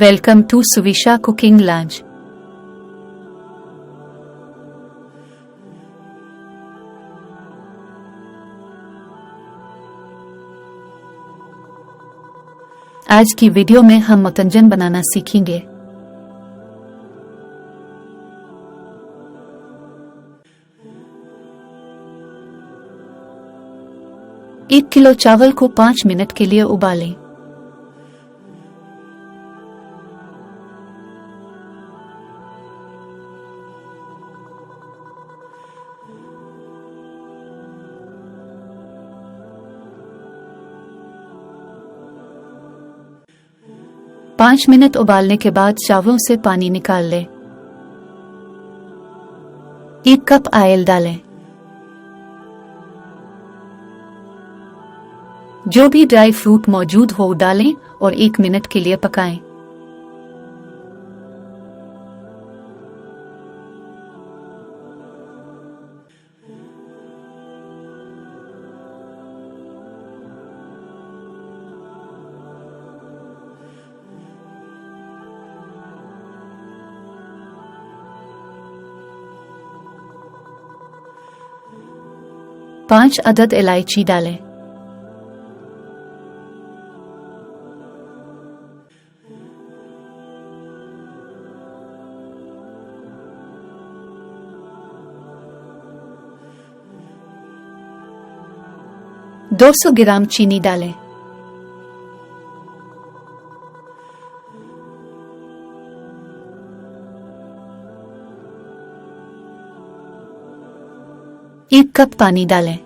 Welcome to Suvisha Cooking Lounge. आज की video में हम मतंजन बनाना सीखेंगे। एक किलो चावल को 5 मिनट के लिए उबालें। पाँच मिनट उबालने के बाद चावलों से पानी निकाल लें। 1 कप ऑयल डालें। जो भी ड्राई फ्रूट मौजूद हो डालें और 1 मिनट के लिए पकाएं। पाँच अदद इलायची डालें। दो 200 ग्राम चीनी डालें। एक कप पानी डालें।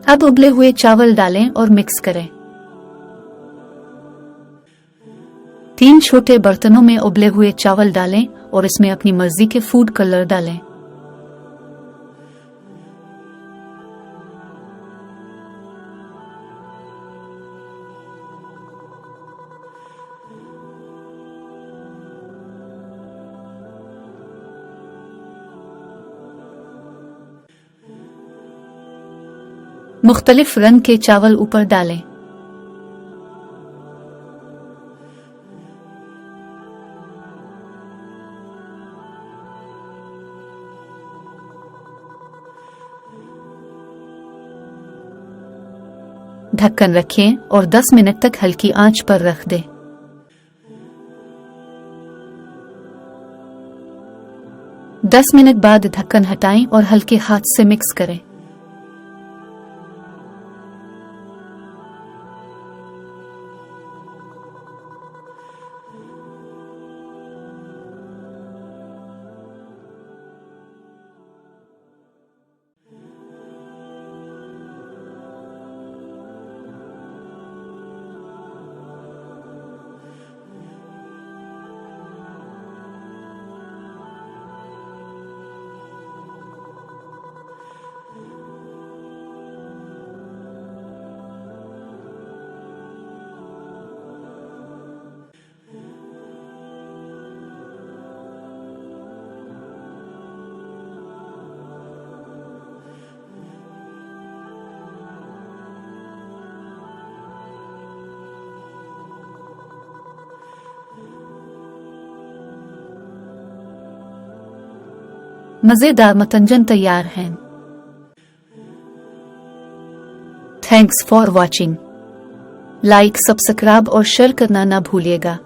अब उबले हुए चावल डालें और मिक्स करें। 3 छोटे बर्तनों में उबले हुए चावल डालें और इसमें अपनी मर्जी के फूड कलर डालें। मुख्तलिफ रंग के चावल ऊपर डालें। ढक्कन रखें और 10 मिनट तक हल्की आंच पर रख दें। 10 मिनट बाद ढक्कन हटाएं और हल्के हाथ से मिक्स करें। मजेदार मतंजन तैयार हैं। Thanks for watching. Like, subscribe और शेयर करना ना भूलिएगा।